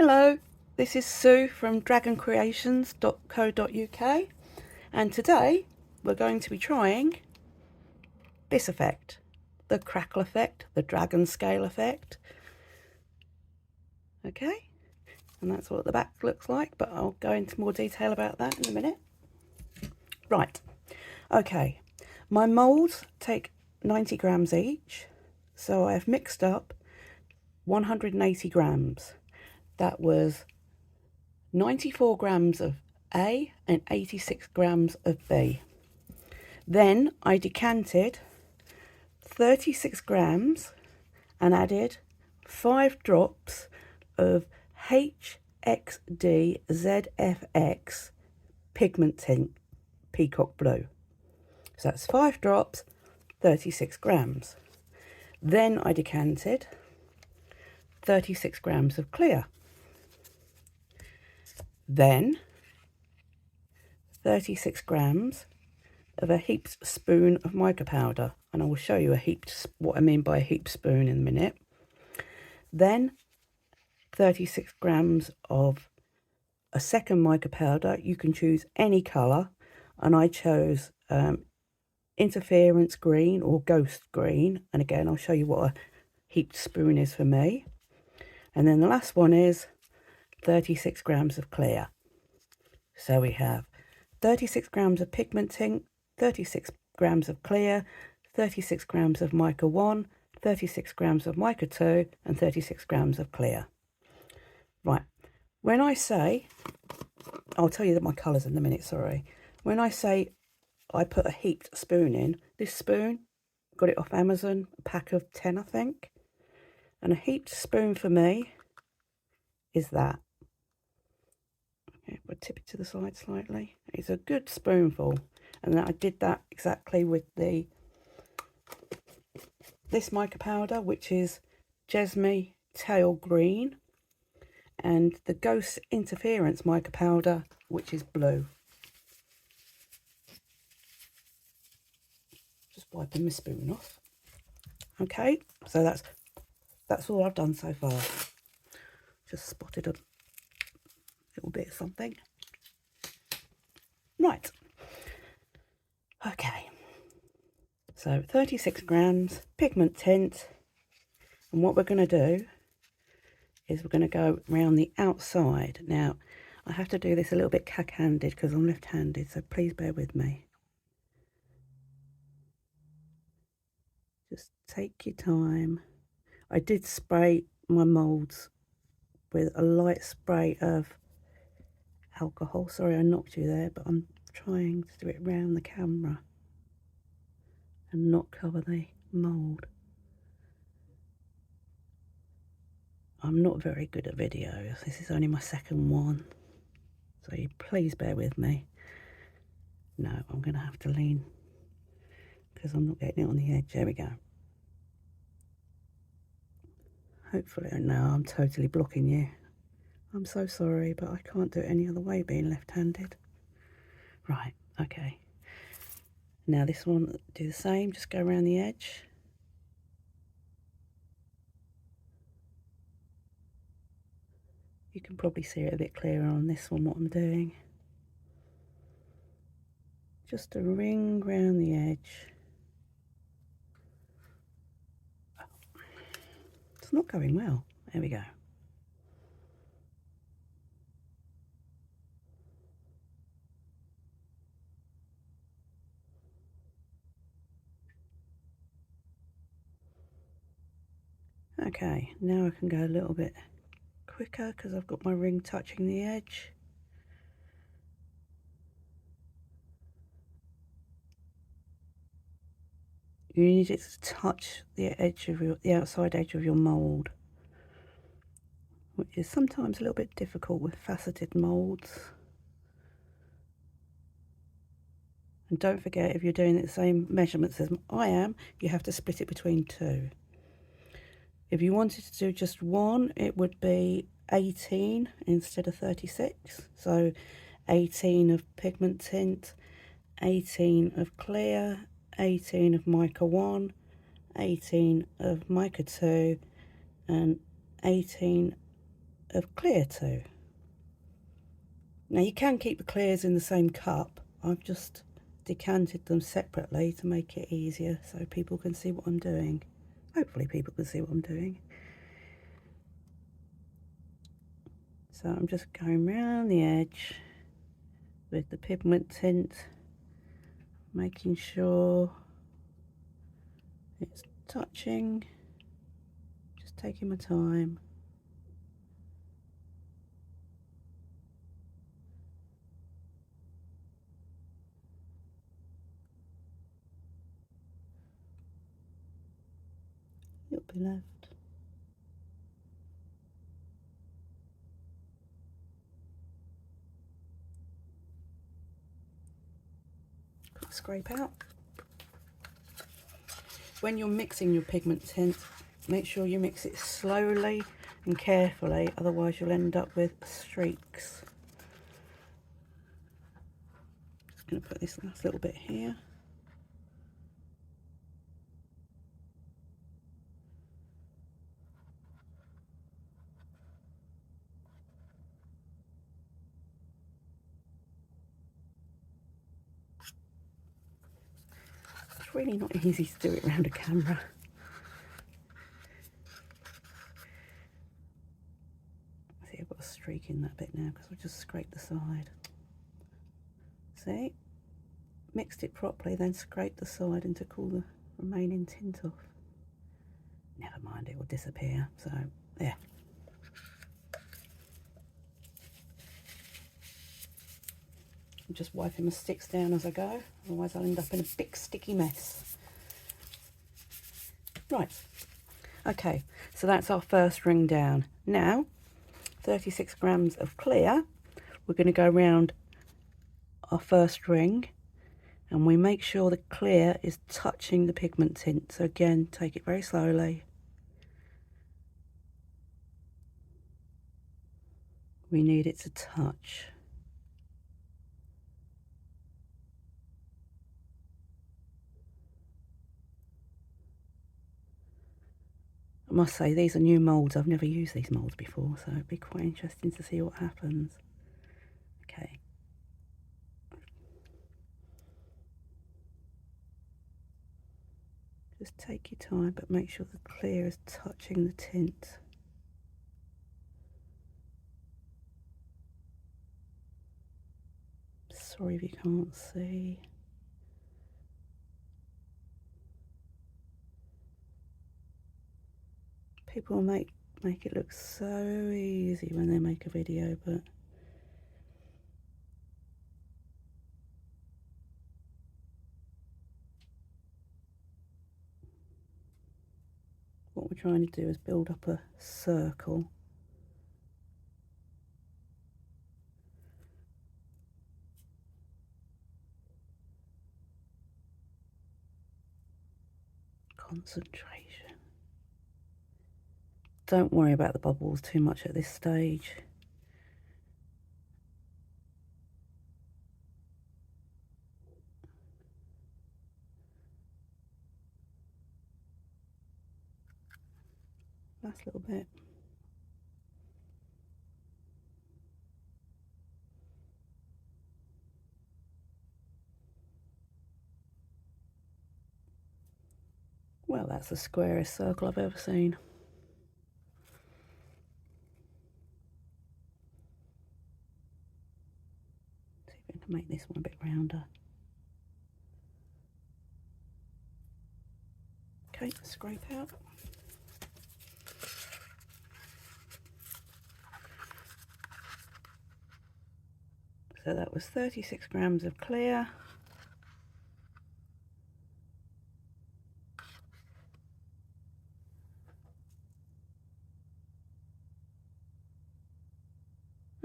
Hello, this is Sue from dragoncreations.co.uk, and today we're going to be trying this effect, the crackle effect, the dragon scale effect. Okay, and that's what the back looks like, but I'll go into more detail about that in a minute. Right, okay, my moulds take 90 grams each, so I have mixed up 180 grams. That was 94 grams of A and 86 grams of B. Then I decanted 36 grams and added 5 drops of HXD ZFX pigment tint peacock blue. So that's 5 drops, 36 grams. Then I decanted 36 grams of clear. Then 36 grams of a heaped spoon of mica powder, and I will show you what I mean by a heaped spoon in a minute. Then 36 grams of a second mica powder. You can choose any colour, and I chose interference green or ghost green, and again I'll show you what a heaped spoon is for me. And then the last one is 36 grams of clear. So we have 36 grams of pigment tint, 36 grams of clear, 36 grams of mica 1, 36 grams of mica 2, and 36 grams of clear. Right, when I say, I'll tell you that my colours in a minute, sorry. When I say I put a heaped spoon in, this spoon, got it off Amazon, a pack of 10 I think. And a heaped spoon for me is that. Okay, we'll tip it to the side slightly. It's a good spoonful. And I did that exactly with this mica powder, which is Jesme Tail Green, and the Ghost Interference mica powder, which is blue. Just wiping my spoon off. Okay, so that's all I've done so far. Just spotted a little bit of something. Right. Okay. So 36 grams pigment tint, and what we're going to do is we're going to go around the outside. Now, I have to do this a little bit cack-handed because I'm left-handed, so please bear with me. Just take your time. I did spray my moulds with a light spray of alcohol. Sorry I knocked you there, but I'm trying to do it around the camera and not cover the mould. I'm not very good at videos. This is only my second one, so you please bear with me. No, I'm going to have to lean because I'm not getting it on the edge. There we go. Hopefully, no, I'm totally blocking you. I'm so sorry, but I can't do it any other way being left-handed. Right, okay. Now this one, do the same, just go around the edge. You can probably see it a bit clearer on this one, what I'm doing. Just a ring round the edge. It's not going well. There we go. Okay, now I can go a little bit quicker because I've got my ring touching the edge. You need it to touch the edge of the outside edge of your mould, which is sometimes a little bit difficult with faceted moulds. And don't forget, if you're doing the same measurements as I am, you have to split it between 2. If you wanted to do just one, it would be 18 instead of 36. So 18 of pigment tint, 18 of clear, 18 of mica 1, 18 of mica 2, and 18 of clear to. Now you can keep the clears in the same cup. I've just decanted them separately to make it easier so people can see what I'm doing. Hopefully people can see what I'm doing. So I'm just going round the edge with the pigment tint, making sure it's touching, just taking my time. It'll be left. Quick scrape out. When you're mixing your pigment tint, make sure you mix it slowly and carefully, otherwise you'll end up with streaks. Just going to put this last little bit here. It's really not easy to do it around a camera. See, I've got a streak in that bit now because I just scraped the side. See? Mixed it properly, then scraped the side and took all the remaining tint off. Never mind, it will disappear. So, there. I'm just wiping my sticks down as I go, otherwise I'll end up in a big sticky mess. Right, okay, so that's our first ring down. Now, 36 grams of clear, we're going to go around our first ring and we make sure the clear is touching the pigment tint. So again, take it very slowly. We need it to touch. I must say, these are new moulds. I've never used these moulds before, so it'd be quite interesting to see what happens. Okay. Just take your time, but make sure the clear is touching the tint. Sorry if you can't see. People make it look so easy when they make a video, but what we're trying to do is build up a circle. Concentration. Don't worry about the bubbles too much at this stage. Last little bit. Well, that's the squarest circle I've ever seen. See if we can make this one a bit rounder. Okay, scrape out. So that was 36 grams of clear.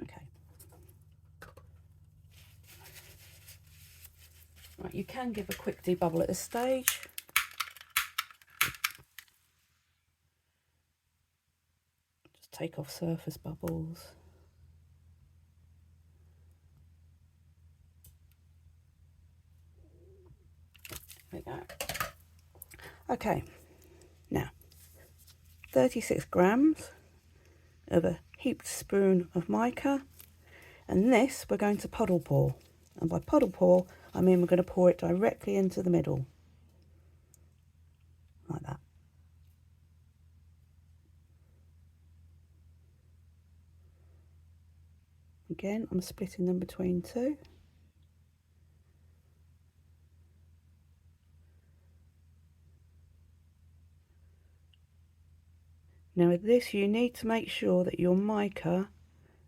Okay. Right, you can give a quick debubble at this stage. Just take off surface bubbles. There we go. Okay, now 36 grams of a heaped spoon of mica, and this we're going to puddle pour. And by puddle pour, I mean we're going to pour it directly into the middle, like that. Again, I'm splitting them between two. Now with this, you need to make sure that your mica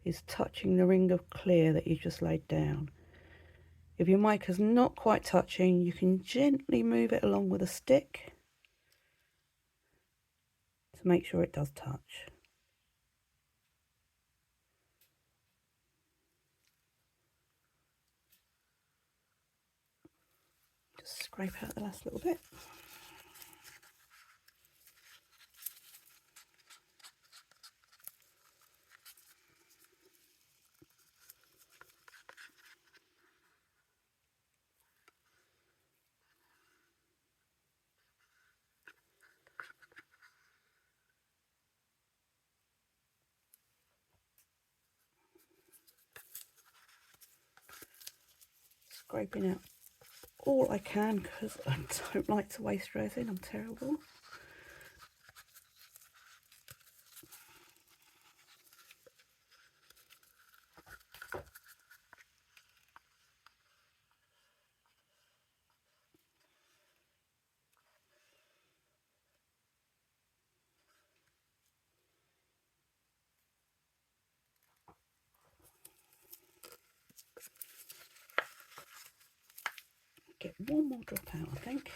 is touching the ring of clear that you just laid down. If your mica's not quite touching, you can gently move it along with a stick to make sure it does touch. Just scrape out the last little bit. Scraping out all I can because I don't like to waste resin, I'm terrible. Get one more drop out, I think.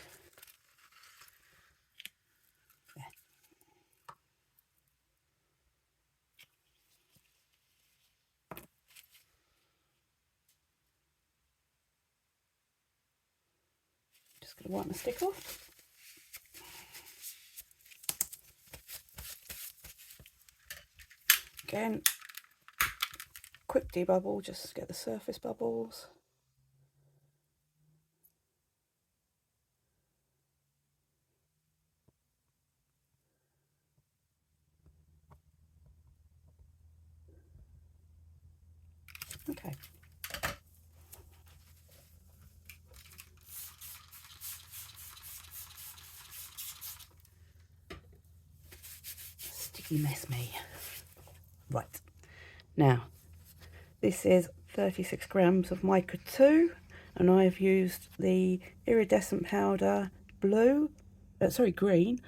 There. Just going to wipe my stick off. Again, quick debubble, just get the surface bubbles. Okay. Sticky mess me. Right. Now, this is 36 grams of Mica 2, and I've used the iridescent powder green,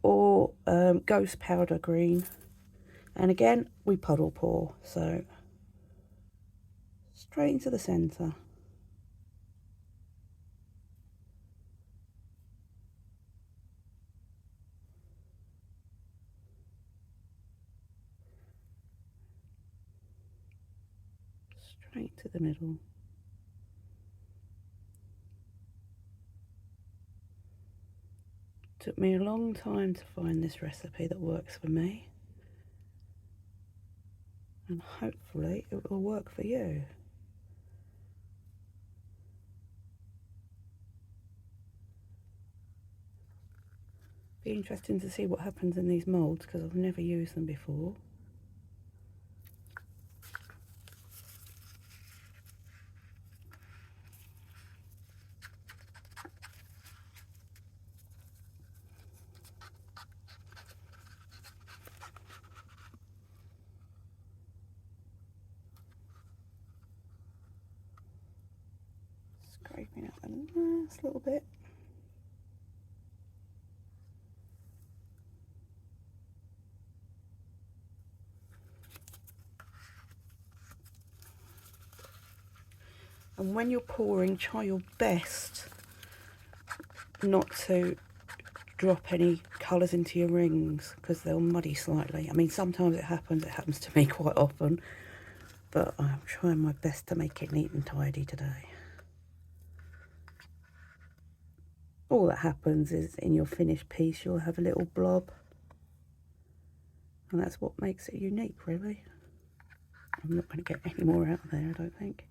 or ghost powder green. And again, we puddle pour, so straight into the centre. Straight to the middle. Took me a long time to find this recipe that works for me, and hopefully it will work for you. Be interesting to see what happens in these moulds because I've never used them before. Scraping out the last little bit. And when you're pouring, try your best not to drop any colours into your rings because they'll muddy slightly. I mean, sometimes it happens to me quite often, but I'm trying my best to make it neat and tidy today. All that happens is in your finished piece you'll have a little blob, and that's what makes it unique, really. I'm not going to get any more out of there, I don't think.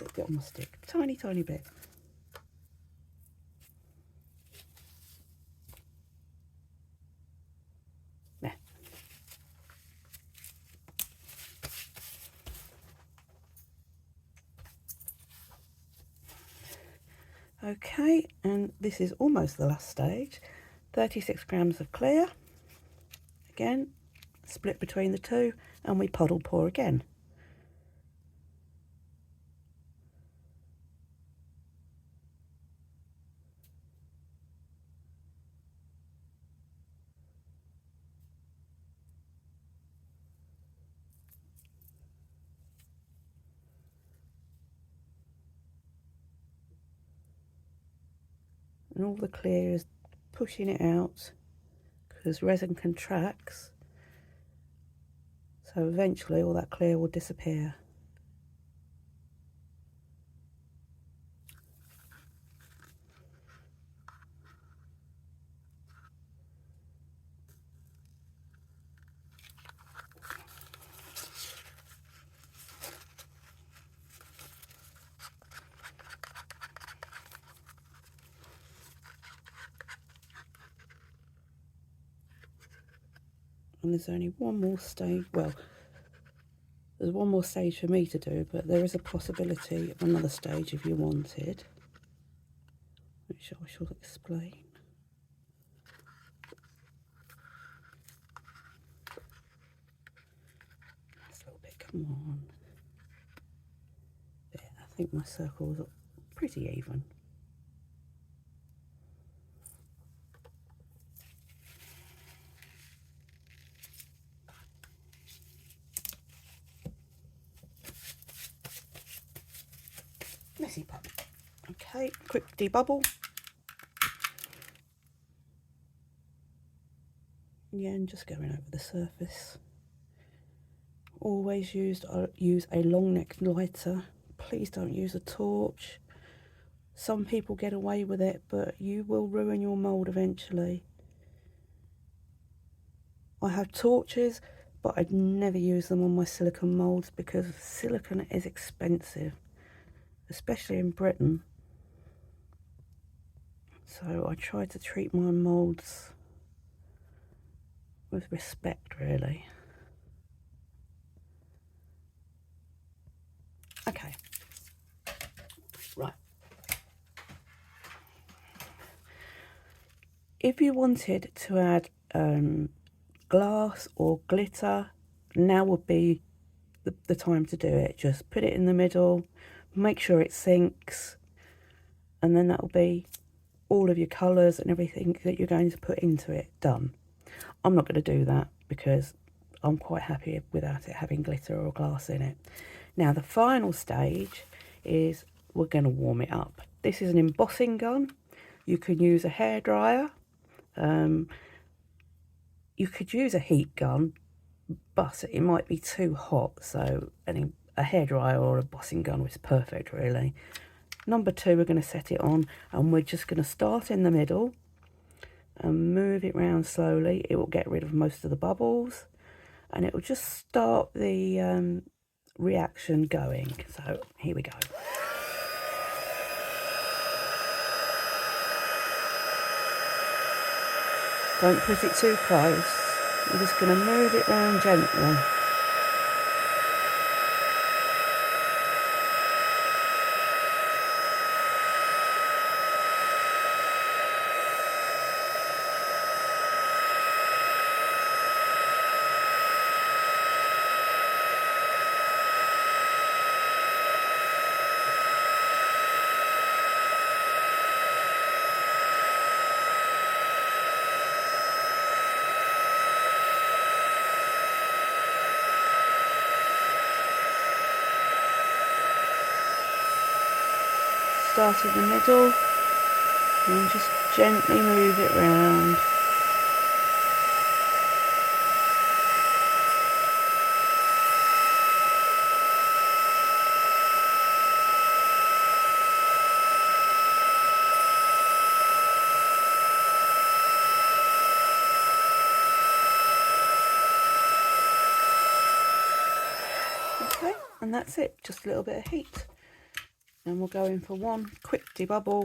little bit on my stick, tiny bit. There. Okay, and this is almost the last stage. 36 grams of clear. Again, split between the two, and we puddle pour again. And all the clear is pushing it out because resin contracts, so eventually all that clear will disappear. And there's only one more stage, well, there's one more stage for me to do, but there is a possibility of another stage if you wanted, which I shall explain. That's a little bit, come on. There, I think my circles are pretty even. Messy pop. Okay, quick debubble. Yeah, and just going over the surface. Always use a long neck lighter. Please don't use a torch. Some people get away with it, but you will ruin your mould eventually. I have torches, but I'd never use them on my silicone moulds because silicone is expensive, especially in Britain. So I try to treat my moulds with respect, really. Okay, right. If you wanted to add glass or glitter, now would be the time to do it. Just put it in the middle, make sure it sinks, and then that will be all of your colours and everything that you're going to put into it done. I'm not going to do that because I'm quite happy without it having glitter or glass in it. Now the final stage is we're going to warm it up. This is an embossing gun. You can use a hairdryer. You could use a heat gun, but it might be too hot, so a hairdryer or a embossing gun is perfect, really. Number 2, we're going to set it on, and we're just going to start in the middle and move it round slowly. It will get rid of most of the bubbles, and it will just start the reaction going. So here we go. Don't put it too close. We're just going to move it round gently. Start in the middle and just gently move it round. Okay, and that's it, just a little bit of heat. And we'll go in for one quick debubble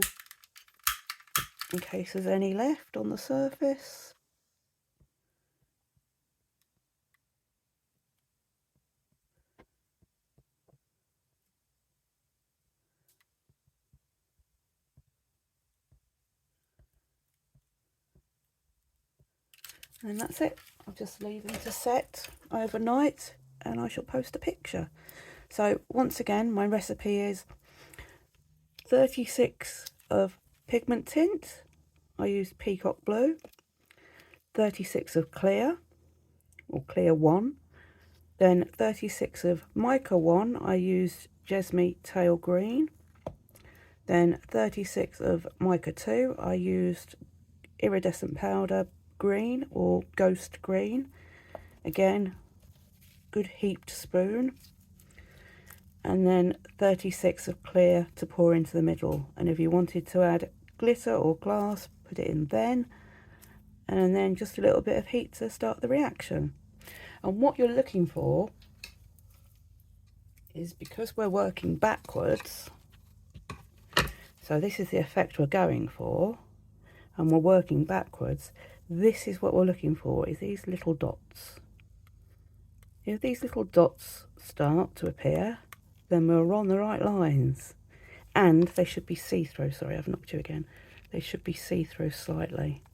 in case there's any left on the surface. And that's it. I'll just leave them to set overnight and I shall post a picture. So once again, my recipe is 36 of pigment tint. I used Peacock Blue. 36 of clear, or clear 1. Then 36 of Mica 1, I used Jesme Tail Green. Then 36 of Mica 2, I used Iridescent Powder Green or Ghost Green. Again, good heaped spoon. And then 36 of clear to pour into the middle. And if you wanted to add glitter or glass, put it in then. And then just a little bit of heat to start the reaction. And what you're looking for is, because we're working backwards, so this is the effect we're going for, and we're working backwards, this is what we're looking for, is these little dots. If these little dots start to appear, then we're on the right lines. And they should be see-through. Sorry, I've knocked you again. They should be see-through slightly.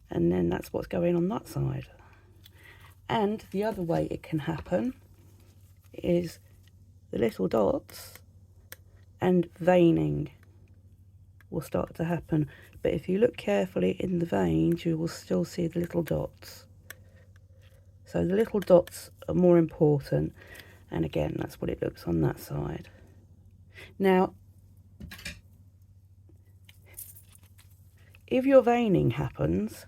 And then that's what's going on that side. And the other way it can happen is the little dots and veining will start to happen. But if you look carefully in the veins, you will still see the little dots. So the little dots are more important. And again, that's what it looks on that side. Now, if your veining happens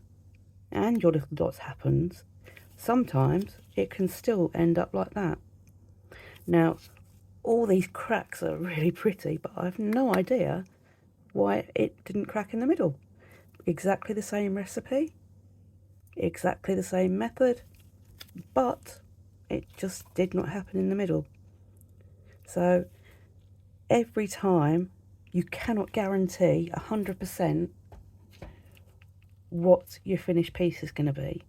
and your little dots happens, sometimes it can still end up like that. Now, all these cracks are really pretty, but I have no idea why it didn't crack in the middle. Exactly the same recipe, exactly the same method, but it just did not happen in the middle. So every time, you cannot guarantee 100% what your finished piece is going to be.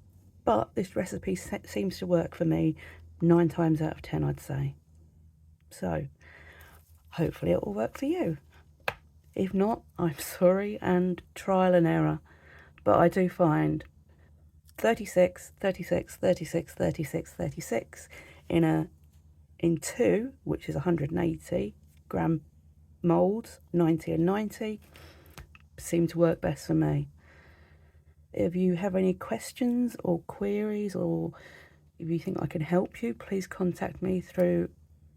But this recipe seems to work for me 9 times out of 10, I'd say. So hopefully it will work for you. If not, I'm sorry, and trial and error. But I do find 36, 36, 36, 36, 36 in 2, which is 180 gram moulds, 90 and 90, seem to work best for me. If you have any questions or queries, or if you think I can help you, please contact me through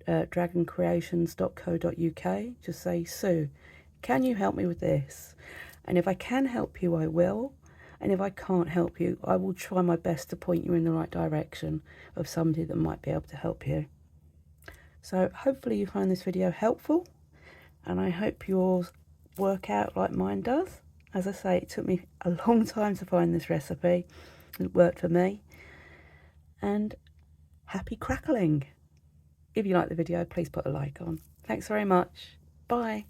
dragoncreations.co.uk. Just say, Sue, can you help me with this? And if I can help you, I will. And if I can't help you, I will try my best to point you in the right direction of somebody that might be able to help you. So hopefully you find this video helpful, and I hope yours work out like mine does. As I say, it took me a long time to find this recipe. It worked for me. And happy crackling. If you like the video, please put a like on. Thanks very much. Bye.